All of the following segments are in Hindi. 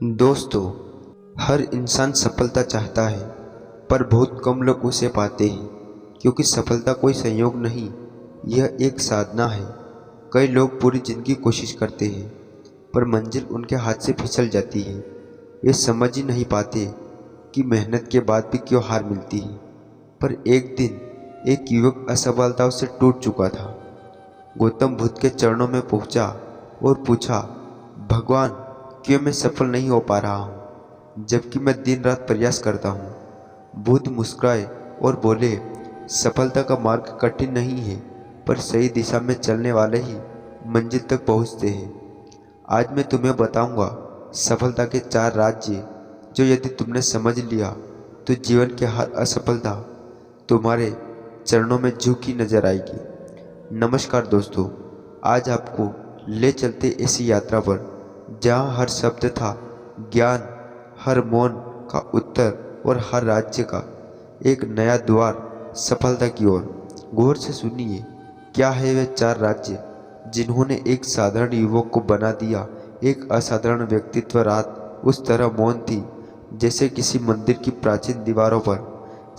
दोस्तों, हर इंसान सफलता चाहता है, पर बहुत कम लोग उसे पाते हैं। क्योंकि सफलता कोई संयोग नहीं, यह एक साधना है। कई लोग पूरी जिंदगी कोशिश करते हैं, पर मंजिल उनके हाथ से फिसल जाती है। वे समझ ही नहीं पाते कि मेहनत के बाद भी क्यों हार मिलती है। पर एक दिन एक युवक असफलताओं से टूट चुका था। गौतम बुद्ध के चरणों में पहुंचा और पूछा, भगवान, क्यों मैं सफल नहीं हो पा रहा हूँ, जबकि मैं दिन रात प्रयास करता हूँ। बुद्ध मुस्कुराए और बोले, सफलता का मार्ग कठिन नहीं है, पर सही दिशा में चलने वाले ही मंजिल तक पहुँचते हैं। आज मैं तुम्हें बताऊंगा सफलता के 4 राज्य, जो यदि तुमने समझ लिया तो जीवन की हर असफलता तुम्हारे चरणों में झुकी नजर आएगी। नमस्कार दोस्तों, आज आपको ले चलते ऐसी यात्रा पर जहाँ हर शब्द था ज्ञान, हर मौन का उत्तर और हर राज्य का एक नया द्वार सफलता की ओर। गौर से सुनिए, क्या है वे 4 राज्य जिन्होंने एक साधारण युवक को बना दिया एक असाधारण व्यक्तित्व। रात उस तरह मौन थी जैसे किसी मंदिर की प्राचीन दीवारों पर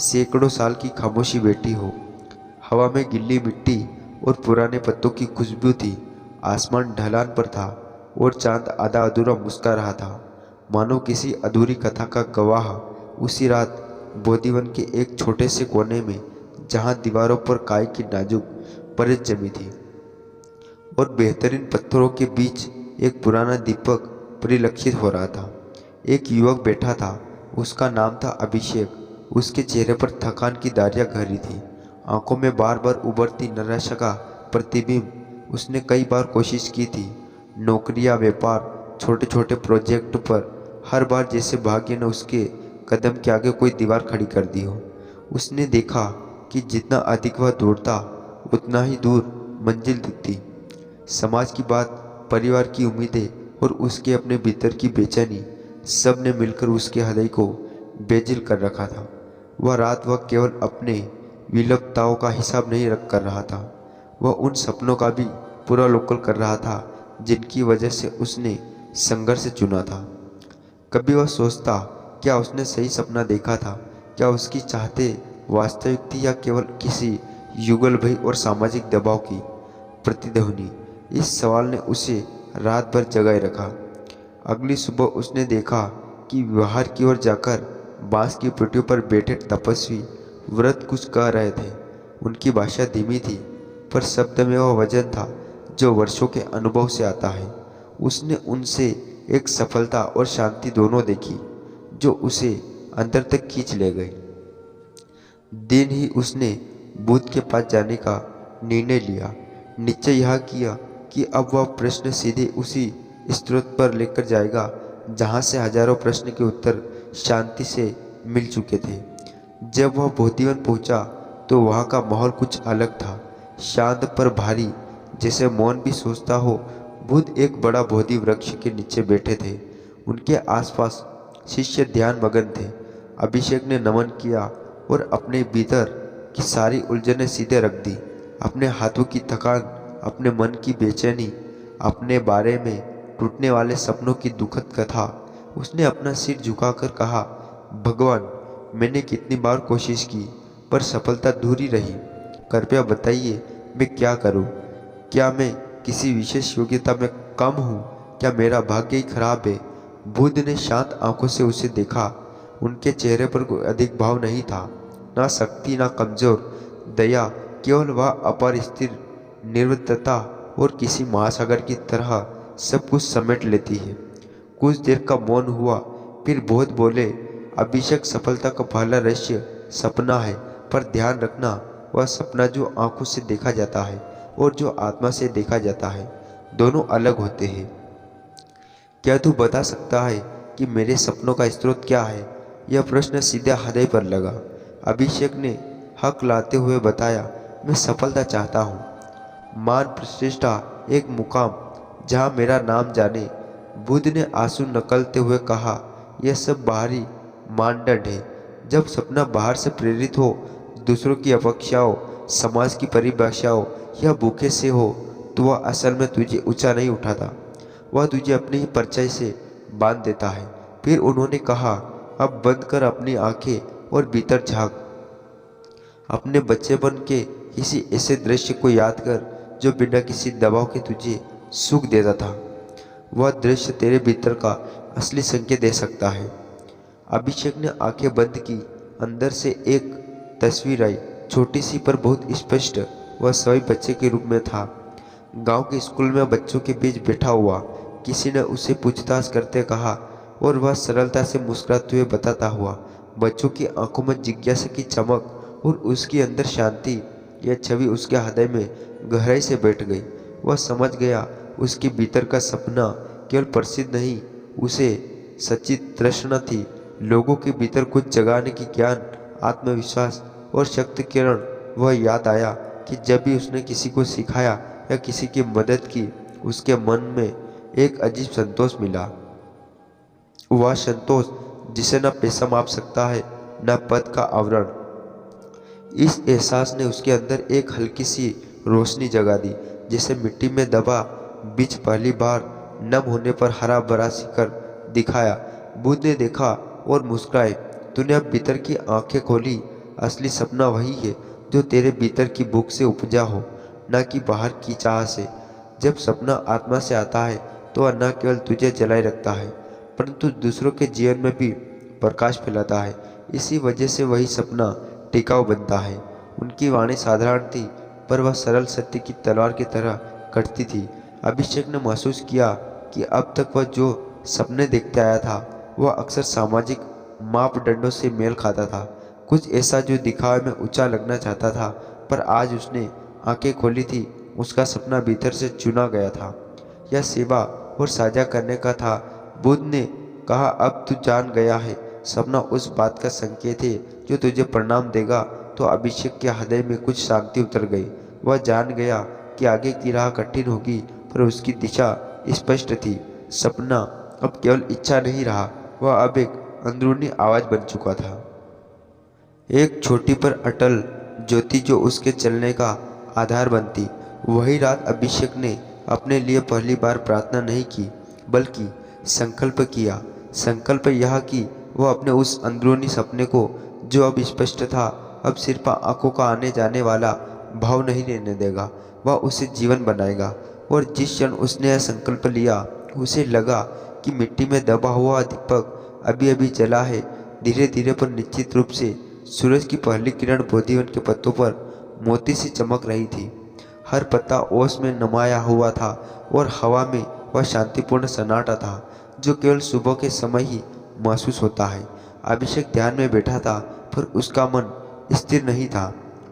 सैकड़ों साल की खामोशी बैठी हो। हवा में गीली मिट्टी और पुराने पत्तों की खुशबू थी। आसमान ढलान पर था और चांद आधा अधूरा मुस्कुरा रहा था, मानो किसी अधूरी कथा का गवाह। उसी रात बोधिवन के एक छोटे से कोने में, जहां दीवारों पर काई की नाजुक परत जमी थी और बेहतरीन पत्थरों के बीच एक पुराना दीपक परिलक्षित हो रहा था, एक युवक बैठा था। उसका नाम था अभिषेक। उसके चेहरे पर थकान की धारियां गहरी थी, आंखों में बार बार उभरती निराशा का प्रतिबिंब। उसने कई बार कोशिश की थी, नौकरियां, व्यापार, छोटे छोटे प्रोजेक्ट, पर हर बार जैसे भाग्य ने उसके कदम के आगे कोई दीवार खड़ी कर दी हो। उसने देखा कि जितना अधिक वह दौड़ता, उतना ही दूर मंजिल दिखती। समाज की बात, परिवार की उम्मीदें और उसके अपने भीतर की बेचैनी, सब ने मिलकर उसके हृदय को बेजिल कर रखा था। वह केवल अपने विलपताओं का हिसाब नहीं रख कर रहा था, वह उन सपनों का भी पुनर्लोकन कर रहा था जिनकी वजह से उसने संघर्ष चुना था। कभी वह सोचता, क्या उसने सही सपना देखा था? क्या उसकी चाहते वास्तविक थी या केवल किसी युगल भय और सामाजिक दबाव की प्रतिध्वनि? इस सवाल ने उसे रात भर जगाए रखा। अगली सुबह उसने देखा कि बाहर की ओर जाकर बांस की पेटियों पर बैठे तपस्वी व्रत कुछ कह रहे थे। उनकी भाषा धीमी थी, पर शब्द में वह वजन था जो वर्षों के अनुभव से आता है। उसने उनसे एक सफलता और शांति दोनों देखी, जो उसे अंदर तक खींच ले गई। दिन ही उसने बुद्ध के पास जाने का निर्णय लिया। निश्चय यह किया कि अब वह प्रश्न सीधे उसी स्रोत पर लेकर जाएगा जहाँ से हजारों प्रश्न के उत्तर शांति से मिल चुके थे। जब वह बोधिवन पहुंचा तो वहाँ का माहौल कुछ अलग था, शांत पर भारी, जैसे मौन भी सोचता हो। बुद्ध एक बड़ा बोधि वृक्ष के नीचे बैठे थे। उनके आसपास शिष्य ध्यान मगन थे। अभिषेक ने नमन किया और अपने भीतर की सारी उलझनें सीधे रख दी। अपने हाथों की थकान, अपने मन की बेचैनी, अपने बारे में टूटने वाले सपनों की दुखद कथा। उसने अपना सिर झुकाकर कहा, भगवान, मैंने कितनी बार कोशिश की, पर सफलता अधूरी रही। कृपया बताइए, मैं क्या करूं? क्या मैं किसी विशेष योग्यता में कम हूं? क्या मेरा भाग्य ही खराब है? बुद्ध ने शांत आंखों से उसे देखा। उनके चेहरे पर कोई अधिक भाव नहीं था, ना शक्ति, ना कमजोर दया, केवल वह अपार स्थिर निर्वतता और किसी महासागर की तरह सब कुछ समेट लेती है। कुछ देर का मौन हुआ, फिर बुद्ध बोले, अभिषेक, सफलता का पहला रहस्य सपना है, पर ध्यान रखना, वह सपना जो आंखों से देखा जाता है और जो आत्मा से देखा जाता है, दोनों अलग होते हैं। क्या तू बता सकता है कि मेरे सपनों का स्रोत क्या है? यह प्रश्न सीधे हृदय पर लगा। अभिषेक ने हक लाते हुए बताया, मैं सफलता चाहता हूँ, मान, प्रतिष्ठा, एक मुकाम जहाँ मेरा नाम जाने। बुद्ध ने आंसू निकलते हुए कहा, यह सब बाहरी मानदंड है। जब सपना बाहर से प्रेरित हो, दूसरों की अपेक्षाओं, समाज की परिभाषाओं या भूखे से हो, तो वह असल में तुझे ऊंचा नहीं उठाता। वह तुझे अपनी ही परछाई से बांध देता है। फिर उन्होंने कहा, अब बंद कर अपनी आंखें और भीतर झांक। अपने बच्चेपन के किसी ऐसे दृश्य को याद कर जो बिना किसी दबाव के तुझे सुख देता था। वह दृश्य तेरे भीतर का असली संकेत दे सकता है। अभिषेक ने आंखें बंद की। अंदर से एक तस्वीर आई, छोटी सी पर बहुत स्पष्ट। वह सभी बच्चे के रूप में था। गांव के स्कूल में बच्चों के बीच बैठा हुआ। किसी ने उसे पूछताछ करते कहा और वह सरलता से मुस्कुराते हुए बताता हुआ। बच्चों की आंखों में जिज्ञासा की चमक और उसके अंदर शांति। यह छवि उसके हृदय में गहराई से बैठ गई। वह समझ गया उसके भीतर का सपना केवल प्रसिद्ध नहीं, उसे सच्ची तृष्णा थी। लोगों के भीतर कुछ जगाने की ज्ञान, आत्मविश्वास और शक्ति किरण। वह याद आया कि जब भी उसने किसी को सिखाया या किसी की मदद की, उसके मन में एक अजीब संतोष मिला। वह संतोष जिसे न पैसा माप सकता है, न पद का आवरण। इस एहसास ने उसके अंदर एक हल्की सी रोशनी जगा दी, जैसे मिट्टी में दबा बीज पहली बार नम होने पर हरा भरा शिखर दिखाया। बुद्ध ने देखा और मुस्कुराए। तूने अब भीतर की आंखें खोली। असली सपना वही है जो तेरे भीतर की भूख से उपजा हो, न कि बाहर की चाह से। जब सपना आत्मा से आता है तो वह न केवल तुझे जलाए रखता है, परंतु दूसरों के जीवन में भी प्रकाश फैलाता है। इसी वजह से वही सपना टिकाऊ बनता है। उनकी वाणी साधारण थी, पर वह सरल सत्य की तलवार की तरह कटती थी। अभिषेक ने महसूस किया कि अब तक वह जो सपने देखते आया था, वह अक्सर सामाजिक मापदंडों से मेल खाता था। कुछ ऐसा जो दिखावे में ऊंचा लगना चाहता था, पर आज उसने आंखें खोली थी। उसका सपना भीतर से चुना गया था। यह सेवा और साझा करने का था। बुद्ध ने कहा, अब तू जान गया है। सपना उस बात का संकेत है जो तुझे परिणाम देगा। तो अभिषेक के हृदय में कुछ शांति उतर गई। वह जान गया कि आगे की राह कठिन होगी, पर उसकी दिशा स्पष्ट थी। सपना अब केवल इच्छा नहीं रहा, वह अब एक अंदरूनी आवाज बन चुका था। एक छोटी पर अटल ज्योति जो उसके चलने का आधार बनती। वही रात अभिषेक ने अपने लिए पहली बार प्रार्थना नहीं की, बल्कि संकल्प किया। संकल्प यह कि वह अपने उस अंदरूनी सपने को, जो अब स्पष्ट था, अब सिर्फ आंखों का आने जाने वाला भाव नहीं रहने देगा। वह उसे जीवन बनाएगा। और जिस क्षण उसने यह संकल्प लिया, उसे लगा कि मिट्टी में दबा हुआ दीपक अभी अभी जला है। धीरे धीरे पर निश्चित रूप से सूरज की पहली किरण बोधिवन के पत्तों पर मोती सी चमक रही थी। हर पत्ता ओस में नमाया हुआ था और हवा में वह शांतिपूर्ण सन्नाटा था जो केवल सुबह के समय ही महसूस होता है। अभिषेक ध्यान में बैठा था, पर उसका मन स्थिर नहीं था।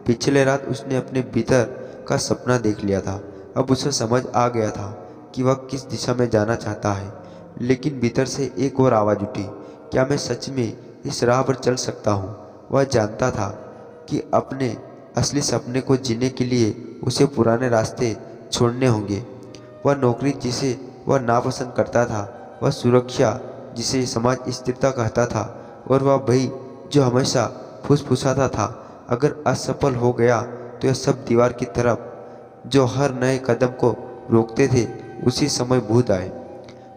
पिछले रात उसने अपने भीतर का सपना देख लिया था। अब उसे समझ आ गया था कि वह किस दिशा में जाना चाहता है। लेकिन भीतर से एक और आवाज़ उठी, क्या मैं सच में इस राह पर चल सकता हूँ? वह जानता था कि अपने असली सपने को जीने के लिए उसे पुराने रास्ते छोड़ने होंगे। वह नौकरी जिसे वह नापसंद करता था, वह सुरक्षा जिसे समाज स्थिरता कहता था, और वह भय जो हमेशा फुसफुसाता था। अगर असफल हो गया तो यह सब दीवार की तरफ जो हर नए कदम को रोकते थे, उसी समय भूत आए।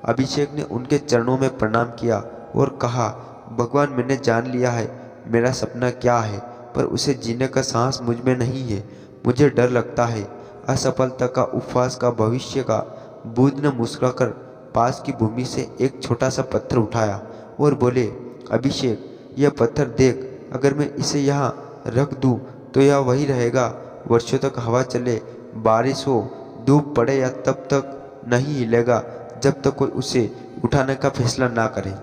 अभिषेक ने उनके चरणों में प्रणाम किया और कहा, भगवान, मैंने जान लिया है मेरा सपना क्या है, पर उसे जीने का साहस मुझ में नहीं है। मुझे डर लगता है, असफलता का, उपवास का, भविष्य का। बुद्ध ने मुस्कुराकर पास की भूमि से एक छोटा सा पत्थर उठाया और बोले, अभिषेक, यह पत्थर देख। अगर मैं इसे यहाँ रख दूँ तो यह वही रहेगा। वर्षों तक हवा चले, बारिश हो, धूप पड़े, या तब तक नहीं हिलेगा जब तक कोई उसे उठाने का फैसला ना करे।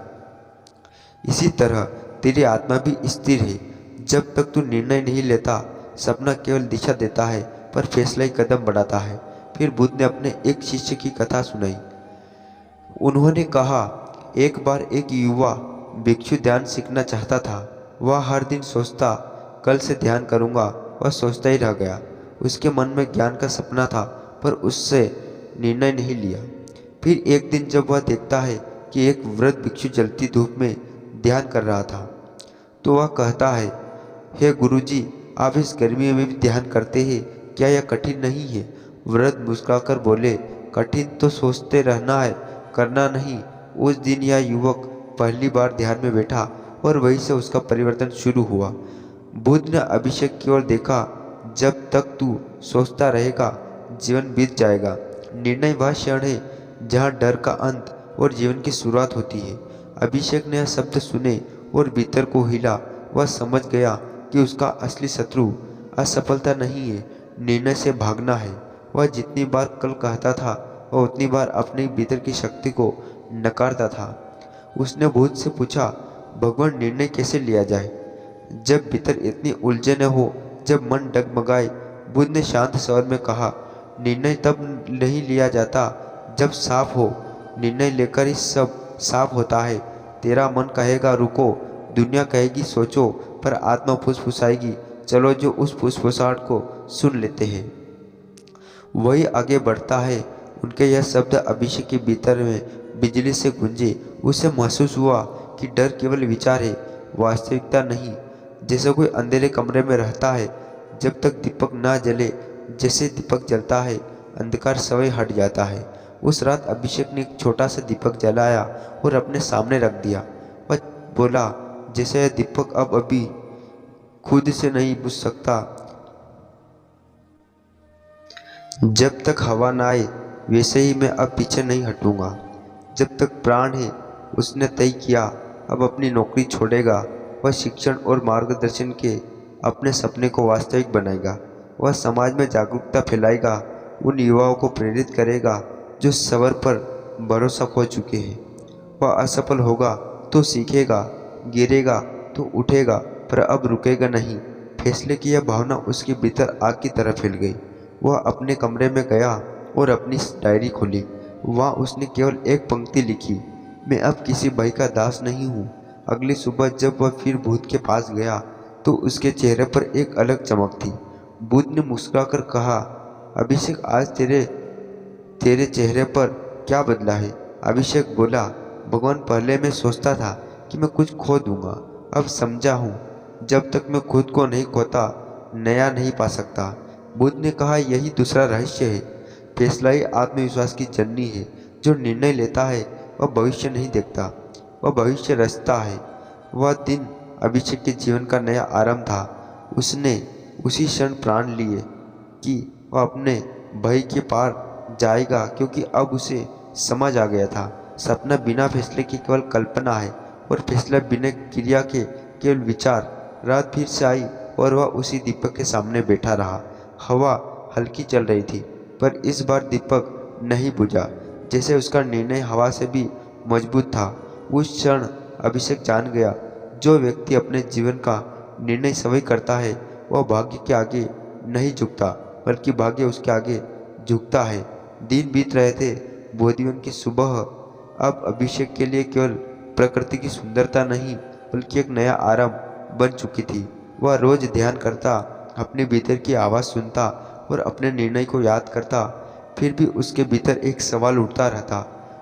इसी तरह तेरी आत्मा भी स्थिर है। जब तक तू निर्णय नहीं लेता, सपना केवल दिशा देता है, पर फैसला ही कदम बढ़ाता है। फिर बुद्ध ने अपने एक शिष्य की कथा सुनाई। उन्होंने कहा, एक बार एक युवा भिक्षु ध्यान सीखना चाहता था। वह हर दिन सोचता, कल से ध्यान करूंगा। वह सोचता ही रह गया। उसके मन में ज्ञान का सपना था, पर उससे निर्णय नहीं लिया। फिर एक दिन जब वह देखता है कि एक वृद्ध भिक्षु जलती धूप में ध्यान कर रहा था, तो वह कहता है, हे गुरुजी, आप इस गर्मी में भी ध्यान करते हैं, क्या यह कठिन नहीं है? वृद्ध मुस्कुराकर बोले, कठिन तो सोचते रहना है, करना नहीं। उस दिन यह युवक पहली बार ध्यान में बैठा और वहीं से उसका परिवर्तन शुरू हुआ। बुद्ध ने अभिषेक की ओर देखा। जब तक तू सोचता रहेगा जीवन बीत जाएगा। निर्णय वह क्षण है जहाँ डर का अंत और जीवन की शुरुआत होती है। अभिषेक ने यह शब्द सुने और भीतर को हिला। वह समझ गया कि उसका असली शत्रु असफलता नहीं है, निर्णय से भागना है। वह जितनी बार कल कहता था वह उतनी बार अपने भीतर की शक्ति को नकारता था। उसने बुद्ध से पूछा, भगवान निर्णय कैसे लिया जाए जब भीतर इतनी उलझन हो, जब मन डगमगाए। बुद्ध ने शांत स्वर में कहा, निर्णय तब नहीं लिया जाता जब साफ हो। निर्णय लेकर ही सब साफ होता है। तेरा मन कहेगा रुको, दुनिया कहेगी सोचो, पर आत्मा फुसफुसाएगी चलो। जो उस फुसफुसाहट को सुन लेते हैं वही आगे बढ़ता है। उनके यह शब्द अभिषेक के भीतर में बिजली से गूंजे। उसे महसूस हुआ कि डर केवल विचार है, वास्तविकता नहीं। जैसे कोई अंधेरे कमरे में रहता है जब तक दीपक ना जले, जैसे दीपक जलता है अंधकार स्वयं हट जाता है। उस रात अभिषेक ने एक छोटा सा दीपक जलाया और अपने सामने रख दिया। वह बोला, जैसे यह दीपक अब अभी खुद से नहीं बुझ सकता। जब तक हवा ना आए वैसे ही मैं अब पीछे नहीं हटूंगा। जब तक प्राण है उसने तय किया अब अपनी नौकरी छोड़ेगा। वह शिक्षण और मार्गदर्शन के अपने सपने को वास्तविक बनाएगा। वह समाज में जागरूकता फैलाएगा, उन युवाओं को प्रेरित करेगा जो सबर पर भरोसा खो चुके हैं। वह असफल होगा तो सीखेगा, गिरेगा तो उठेगा, पर अब रुकेगा नहीं। फैसले की यह भावना उसके भीतर आग की तरह फैल गई। वह अपने कमरे में गया और अपनी डायरी खोली। वहाँ उसने केवल एक पंक्ति लिखी, मैं अब किसी भाई का दास नहीं हूँ। अगली सुबह जब वह फिर बुद्ध के पास गया तो उसके चेहरे पर एक अलग चमक थी। बुद्ध ने मुस्कुराकर कहा, अभिषेक आज तेरे चेहरे पर क्या बदला है? अभिषेक बोला, भगवान पहले मैं सोचता था कि मैं कुछ खो दूंगा, अब समझा हूँ जब तक मैं खुद को नहीं खोता नया नहीं पा सकता। बुद्ध ने कहा, यही दूसरा रहस्य है। फैसला ही आत्मविश्वास की जननी है। जो निर्णय लेता है वह भविष्य नहीं देखता, वह भविष्य रचता है। वह दिन अभिषेक के जीवन का नया आरंभ था। उसने उसी क्षण प्राण लिए कि वह अपने भय के पार जाएगा, क्योंकि अब उसे समझ आ गया था सपना बिना फैसले के केवल कल्पना है और फैसला बिना क्रिया के केवल विचार। रात फिर से आई और वह उसी दीपक के सामने बैठा रहा। हवा हल्की चल रही थी पर इस बार दीपक नहीं बुझा, जैसे उसका निर्णय हवा से भी मजबूत था। उस क्षण अभिषेक जान गया, जो व्यक्ति अपने जीवन का निर्णय स्वयं करता है वह भाग्य के आगे नहीं झुकता, बल्कि भाग्य उसके आगे झुकता है। दिन बीत रहे थे। बोधिवन की सुबह अब अभिषेक के लिए केवल प्रकृति की सुंदरता नहीं बल्कि एक नया आरंभ बन चुकी थी। वह रोज ध्यान करता, अपने भीतर की आवाज़ सुनता और अपने निर्णय को याद करता। फिर भी उसके भीतर एक सवाल उठता रहता,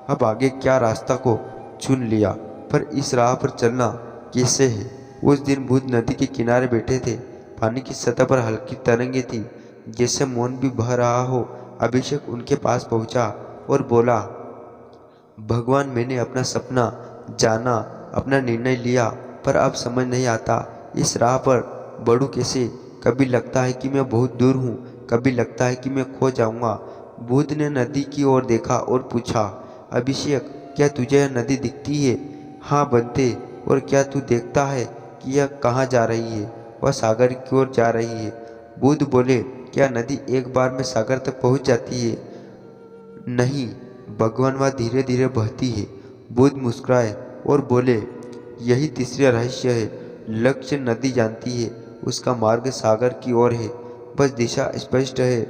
अब आगे क्या रास्ता को चुन लिया, पर इस राह पर चलना कैसे है? उस दिन बुद्ध नदी के किनारे बैठे थे। पानी की सतह पर हल्की तरंगे थी, जैसे मौन भी बह रहा हो। अभिषेक उनके पास पहुंचा और बोला, भगवान मैंने अपना सपना जाना, अपना निर्णय लिया, पर अब समझ नहीं आता इस राह पर बढ़ूं कैसे। कभी लगता है कि मैं बहुत दूर हूँ, कभी लगता है कि मैं खो जाऊँगा। बुद्ध ने नदी की ओर देखा और पूछा, अभिषेक क्या तुझे यह नदी दिखती है? हाँ बनते। और क्या तू देखता है कि यह कहाँ जा रही है? वह सागर की ओर जा रही है। बुद्ध बोले, क्या नदी एक बार में सागर तक पहुँच जाती है? नहीं भगवान, वह धीरे धीरे बहती है। बुद्ध मुस्कुराए और बोले, यही तीसरा रहस्य है। लक्ष्य नदी जानती है, उसका मार्ग सागर की ओर है, बस दिशा स्पष्ट है।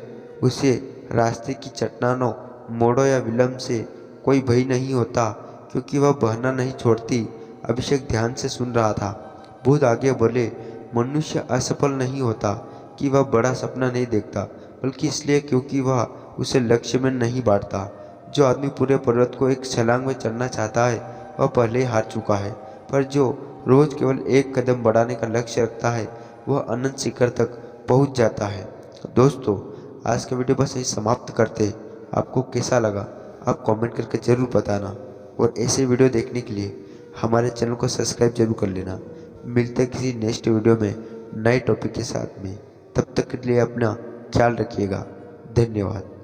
उसे रास्ते की चट्टानों, मोड़ों या विलंब से कोई भय नहीं होता, क्योंकि वह बहना नहीं छोड़ती। अभिषेक ध्यान से सुन रहा था। बुद्ध आगे बोले, मनुष्य असफल नहीं होता कि वह बड़ा सपना नहीं देखता, बल्कि इसलिए क्योंकि वह उसे लक्ष्य में नहीं बांटता। जो आदमी पूरे पर्वत को एक छलांग में चढ़ना चाहता है वह पहले ही हार चुका है, पर जो रोज केवल एक कदम बढ़ाने का लक्ष्य रखता है वह अनंत शिखर तक पहुंच जाता है। दोस्तों, आज का वीडियो बस यही समाप्त करते हैं। आपको कैसा लगा आप कमेंट करके ज़रूर बताना। और ऐसे वीडियो देखने के लिए हमारे चैनल को सब्सक्राइब जरूर कर लेना। मिलते हैं किसी नेक्स्ट वीडियो में नए टॉपिक के साथ में। तब तक के लिए अपना ख्याल रखिएगा। धन्यवाद।